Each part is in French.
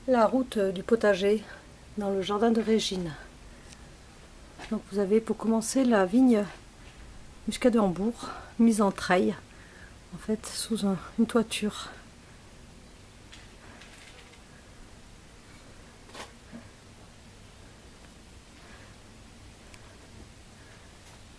la route du potager dans le jardin de Régine. Donc vous avez pour commencer la vigne muscat de Hambourg, mise en treille, en fait sous une toiture.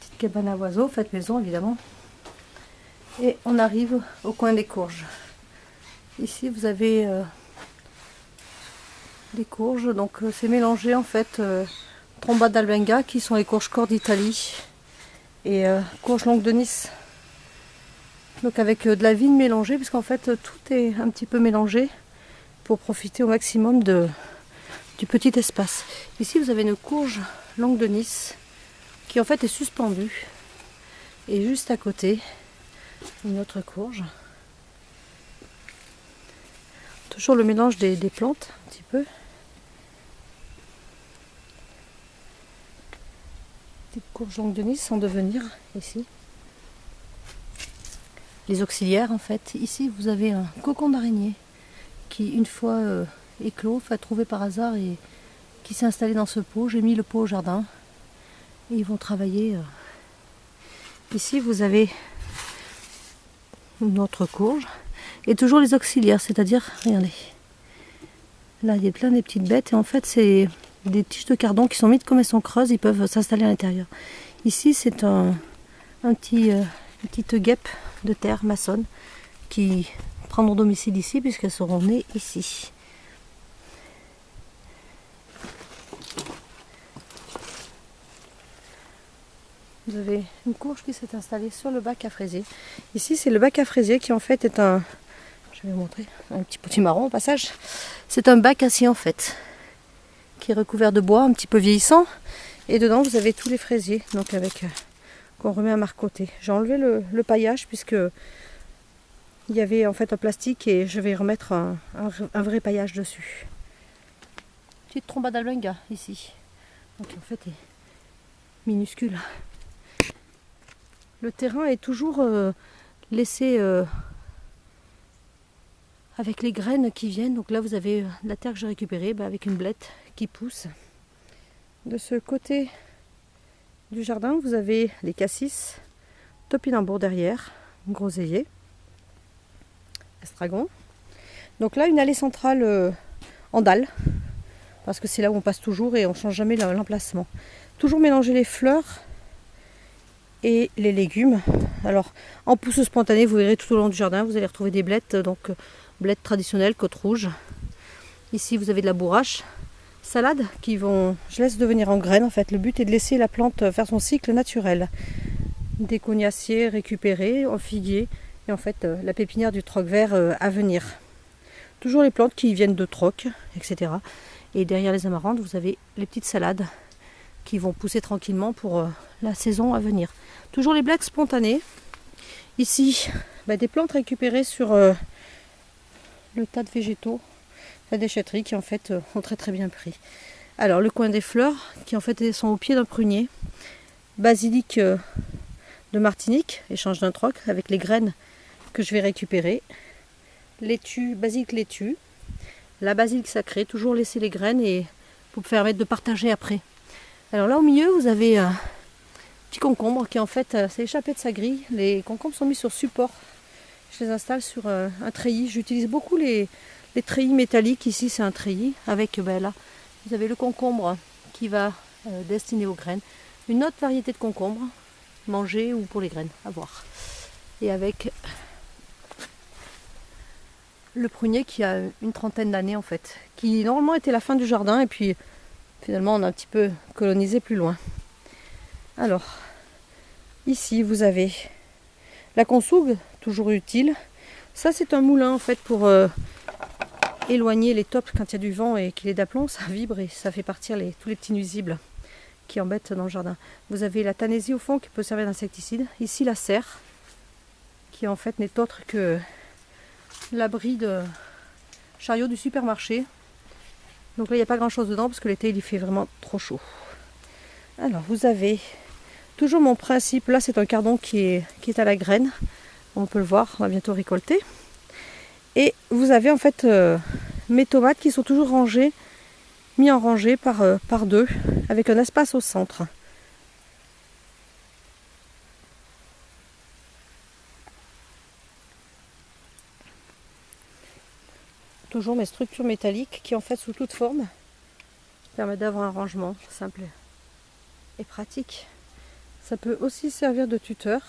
Petite cabane à oiseaux, faite maison évidemment. Et on arrive au coin des courges. Ici vous avez des courges, donc c'est mélangé en fait Tromba d'Albenga qui sont les courges Cor d'Italie et courges longues de Nice. Donc avec de la vigne mélangée, puisqu'en fait tout est un petit peu mélangé pour profiter au maximum du petit espace. Ici vous avez une courge longue de Nice qui en fait est suspendue et juste à côté une autre courge. Toujours le mélange des plantes un petit peu. Petite courge longue de Nice en devenir ici. Les auxiliaires en fait. Ici vous avez un cocon d'araignée qui une fois éclos, trouvé par hasard et qui s'est installé dans ce pot. J'ai mis le pot au jardin et ils vont travailler. Ici vous avez une autre courge et toujours les auxiliaires, c'est-à-dire, regardez, là il y a plein des petites bêtes et en fait c'est des tiges de cardon qui sont mises comme elles sont creuses, ils peuvent s'installer à l'intérieur. Ici c'est une petite guêpe de terre maçonne qui prendront domicile ici puisqu'elles seront nées ici. Vous avez une courge qui s'est installée sur le bac à fraisier. Ici c'est le bac à fraisier qui en fait est un, je vais vous montrer, un petit potimarron au passage. C'est un bac acier en fait, qui est recouvert de bois un petit peu vieillissant. Et dedans vous avez tous les fraisiers, donc avec qu'on remet à marcoter. J'ai enlevé le paillage puisque il y avait en fait un plastique et je vais remettre un vrai paillage dessus. Petite Tromba d'Albenga ici, donc en fait est minuscule. Le terrain est toujours laissé avec les graines qui viennent. Donc là vous avez la terre que j'ai récupérée avec une blette qui pousse. De ce côté du jardin vous avez les cassis, topinambour derrière, groseillier, estragon. Donc là une allée centrale en dalle, parce que c'est là où on passe toujours et on ne change jamais l'emplacement. Toujours mélanger les fleurs et les légumes. Alors en pousse spontanée vous verrez tout au long du jardin vous allez retrouver des blettes, donc blettes traditionnelles, côte rouge. Ici vous avez de la bourrache, salade qui vont, je laisse devenir en graines en fait. Le but est de laisser la plante faire son cycle naturel. Des cognaciers récupérés, en figuier et en fait la pépinière du troc vert à venir. Toujours les plantes qui viennent de troc, etc. Et derrière les amarantes vous avez les petites salades qui vont pousser tranquillement pour la saison à venir. Toujours les blettes spontanées. Ici, des plantes récupérées sur le tas de végétaux, la déchetterie qui en fait ont très bien pris. Alors le coin des fleurs qui en fait sont au pied d'un prunier. Basilic de Martinique, échange d'un troc avec les graines que je vais récupérer. Laitue, basilic laitue. La basilic sacrée, toujours laisser les graines et pour permettre de partager après. Alors là au milieu vous avez un petit concombre qui en fait s'est échappé de sa grille. Les concombres sont mis sur support. Je les installe sur un treillis. J'utilise beaucoup les treillis métalliques. Ici c'est un treillis avec là vous avez le concombre qui va destiné aux graines. Une autre variété de concombre, manger ou pour les graines, à voir. Et avec le prunier qui a une trentaine d'années en fait, qui normalement était la fin du jardin et puis finalement on a un petit peu colonisé plus loin. Alors ici vous avez la consougue, toujours utile. Ça c'est un moulin en fait pour éloigner les tops quand il y a du vent et qu'il est d'aplomb, ça vibre et ça fait partir tous les petits nuisibles qui embêtent dans le jardin. Vous avez la tanésie au fond qui peut servir d'insecticide. Ici la serre qui en fait n'est autre que l'abri de chariot du supermarché. Donc là il n'y a pas grand chose dedans parce que l'été il y fait vraiment trop chaud. Alors vous avez toujours mon principe, là c'est un cardon qui est à la graine, on peut le voir, on va bientôt récolter. Et vous avez en fait mes tomates qui sont toujours rangées, mis en rangée par deux, avec un espace au centre. Toujours mes structures métalliques qui en fait sous toute forme permettent d'avoir un rangement simple et pratique. Ça peut aussi servir de tuteur,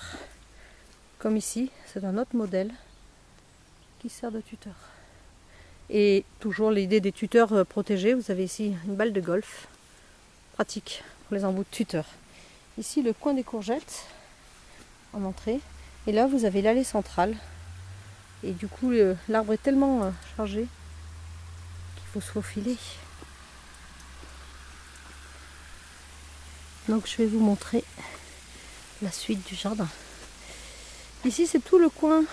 comme ici, c'est un autre modèle qui sert de tuteur. Et toujours l'idée des tuteurs protégés, vous avez ici une balle de golf, pratique pour les embouts de tuteur. Ici le coin des courgettes en entrée, et là vous avez l'allée centrale. Et du coup l'arbre est tellement chargé qu'il faut se faufiler. Donc je vais vous montrer la suite du jardin. Ici c'est tout le coin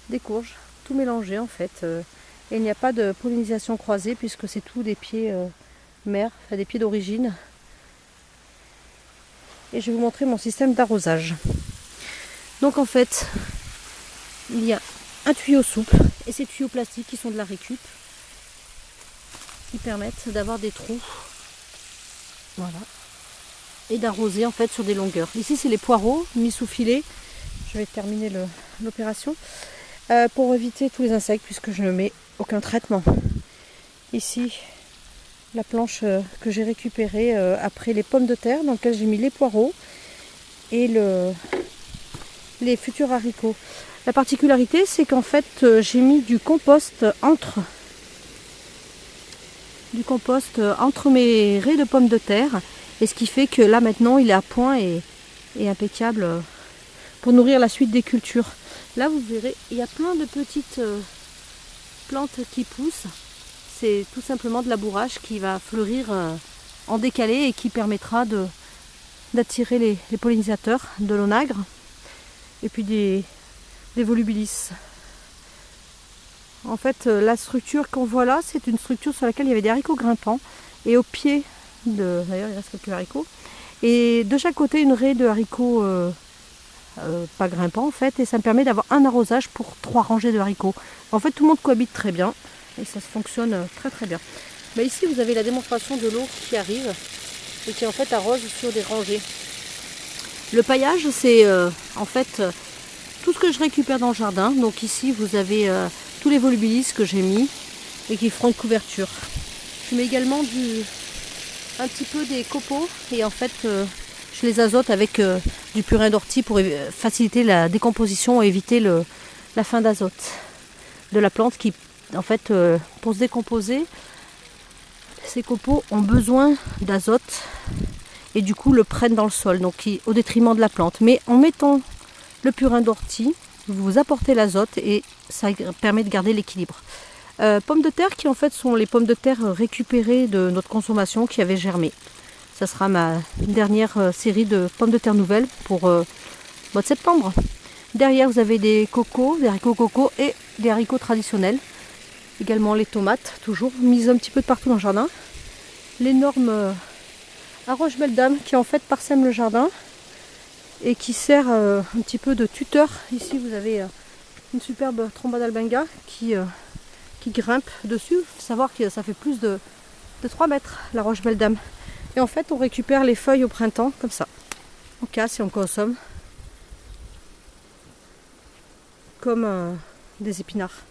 des courges, tout mélangé en fait. Et il n'y a pas de pollinisation croisée puisque c'est tout des pieds mères, enfin des pieds d'origine. Et je vais vous montrer mon système d'arrosage. Donc en fait, il y a un tuyau souple et ces tuyaux plastiques qui sont de la récup qui permettent d'avoir des trous. Voilà. Et d'arroser en fait sur des longueurs. Ici c'est les poireaux mis sous filet. Je vais terminer l'opération pour éviter tous les insectes puisque je ne mets aucun traitement. Ici la planche que j'ai récupérée après les pommes de terre dans laquelle j'ai mis les poireaux et les futurs haricots. La particularité c'est qu'en fait j'ai mis du compost entre mes raies de pommes de terre. Et ce qui fait que là maintenant il est à point et impeccable pour nourrir la suite des cultures. Là vous verrez, il y a plein de petites plantes qui poussent. C'est tout simplement de labourage qui va fleurir en décalé et qui permettra d'attirer les pollinisateurs, de l'onagre et puis des volubilis. En fait la structure qu'on voit là c'est une structure sur laquelle il y avait des haricots grimpants et au pied d'ailleurs il reste quelques haricots et de chaque côté une raie de haricots pas grimpants en fait, et ça me permet d'avoir un arrosage pour 3 rangées de haricots. En fait tout le monde cohabite très bien et ça fonctionne très très bien. Mais ici vous avez la démonstration de l'eau qui arrive et qui en fait arrose sur des rangées. Le paillage c'est en fait tout ce que je récupère dans le jardin. Donc ici vous avez tous les volubilis que j'ai mis et qui feront une couverture. Je mets également un petit peu des copeaux et en fait je les azote avec du purin d'ortie pour faciliter la décomposition et éviter la fin d'azote de la plante qui en fait pour se décomposer ces copeaux ont besoin d'azote et du coup le prennent dans le sol donc au détriment de la plante. Mais en mettant le purin d'ortie vous apportez l'azote et ça permet de garder l'équilibre. Pommes de terre qui en fait sont les pommes de terre récupérées de notre consommation qui avaient germé. Ça sera ma dernière série de pommes de terre nouvelles pour mois de septembre. Derrière vous avez des cocos, des haricots coco et des haricots traditionnels. Également les tomates, toujours mises un petit peu de partout dans le jardin. L'énorme arroche belle dame qui en fait parsème le jardin et qui sert un petit peu de tuteur. Ici vous avez une superbe tromba d'albenga qui grimpe dessus. Il faut savoir que ça fait plus de 3 mètres la roche belle dame. Et en fait on récupère les feuilles au printemps comme ça. On casse et on consomme comme des épinards.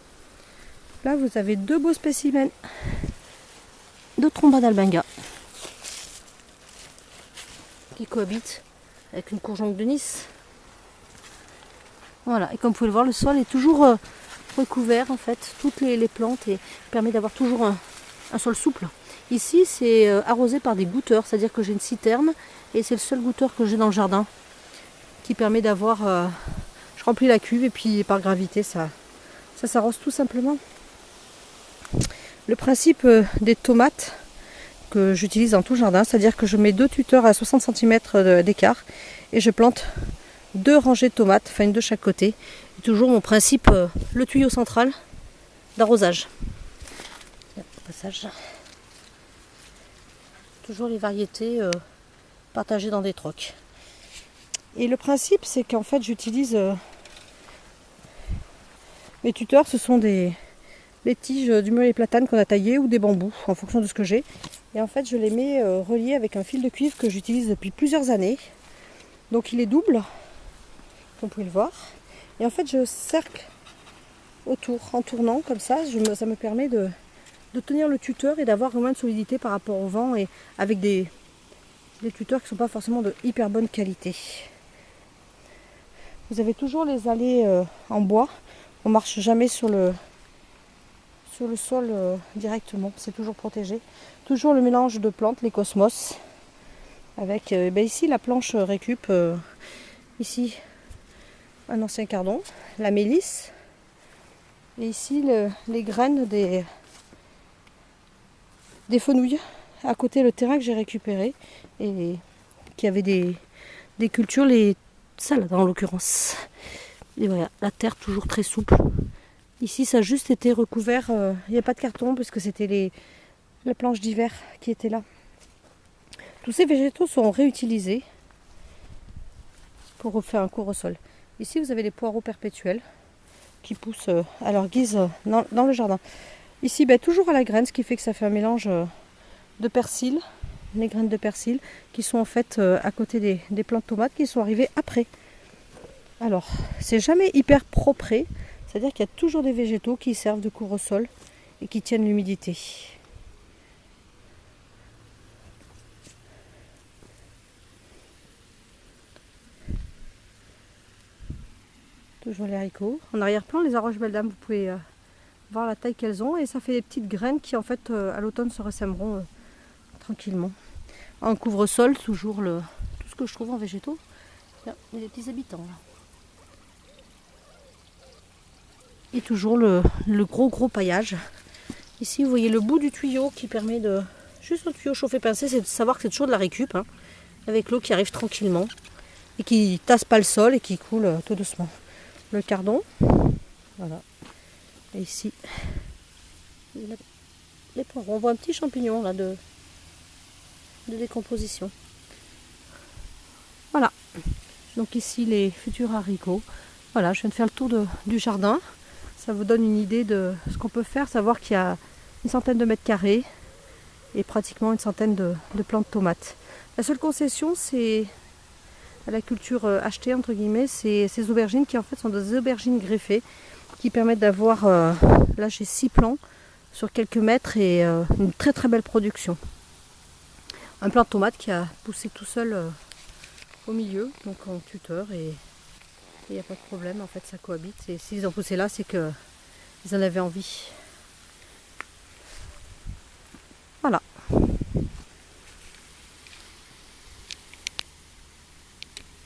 Là vous avez 2 beaux spécimens de tromba d'albenga qui cohabitent avec une courgeonque de Nice. Voilà, et comme vous pouvez le voir, le sol est toujours recouvert en fait, toutes les plantes, et permet d'avoir toujours un sol souple. Ici c'est arrosé par des goutteurs, c'est-à-dire que j'ai une citerne et c'est le seul goutteur que j'ai dans le jardin qui permet d'avoir, je remplis la cuve et puis par gravité ça s'arrose tout simplement. Le principe des tomates que j'utilise dans tout le jardin, c'est-à-dire que je mets 2 tuteurs à 60 cm d'écart et je plante 2 rangées de tomates, enfin une de chaque côté. Et toujours mon principe, le tuyau central d'arrosage. Passage. Toujours les variétés partagées dans des trocs. Et le principe c'est qu'en fait j'utilise mes tuteurs, ce sont des les tiges du mulet platane qu'on a taillé ou des bambous en fonction de ce que j'ai. Et en fait je les mets reliés avec un fil de cuivre que j'utilise depuis plusieurs années. Donc il est double, comme vous pouvez le voir. Et en fait je cercle autour en tournant comme ça, ça me permet de tenir le tuteur et d'avoir vraiment de solidité par rapport au vent et avec des tuteurs qui ne sont pas forcément de hyper bonne qualité. Vous avez toujours les allées en bois, on ne marche jamais sur le sol directement, c'est toujours protégé. Toujours le mélange de plantes, les cosmos, avec ici la planche récup, ici un ancien cardon, la mélisse, et ici les graines des fenouilles, à côté le terrain que j'ai récupéré et qui avait des cultures, les salades en l'occurrence. Et voilà, la terre toujours très souple. Ici ça a juste été recouvert, il n'y a pas de carton puisque c'était les planches d'hiver qui étaient là. Tous ces végétaux sont réutilisés pour refaire un cours au sol. Ici vous avez les poireaux perpétuels qui poussent à leur guise dans le jardin. Ici toujours à la graine, ce qui fait que ça fait un mélange de persil, les graines de persil qui sont en fait à côté des plantes tomates qui sont arrivées après. Alors c'est jamais hyper propre, c'est-à-dire qu'il y a toujours des végétaux qui servent de cours au sol et qui tiennent l'humidité. Toujours les haricots. En arrière-plan, les Arroches Belle Dame, vous pouvez voir la taille qu'elles ont et ça fait des petites graines qui en fait à l'automne se ressèmeront tranquillement. En couvre-sol, toujours tout ce que je trouve en végétaux. Là, il y a des petits habitants là. Et toujours le gros paillage. Ici vous voyez le bout du tuyau qui permet de... Juste un tuyau chauffé pincé, c'est de savoir que c'est toujours de la récup, hein, avec l'eau qui arrive tranquillement et qui tasse pas le sol et qui coule tout doucement. Le cardon, voilà. Et ici, les poireaux. On voit un petit champignon là de décomposition. Voilà. Donc ici les futurs haricots. Voilà, je viens de faire le tour du jardin. Ça vous donne une idée de ce qu'on peut faire. Savoir qu'il y a une centaine de mètres carrés et pratiquement une centaine de plantes tomates. La seule concession, c'est à la culture achetée entre guillemets, c'est ces aubergines qui en fait sont des aubergines greffées qui permettent d'avoir, là j'ai 6 plants sur quelques mètres et une très très belle production. Un plant de tomate qui a poussé tout seul au milieu, donc en tuteur, et il n'y a pas de problème, en fait ça cohabite. Et s'ils ont poussé là, c'est qu'ils en avaient envie.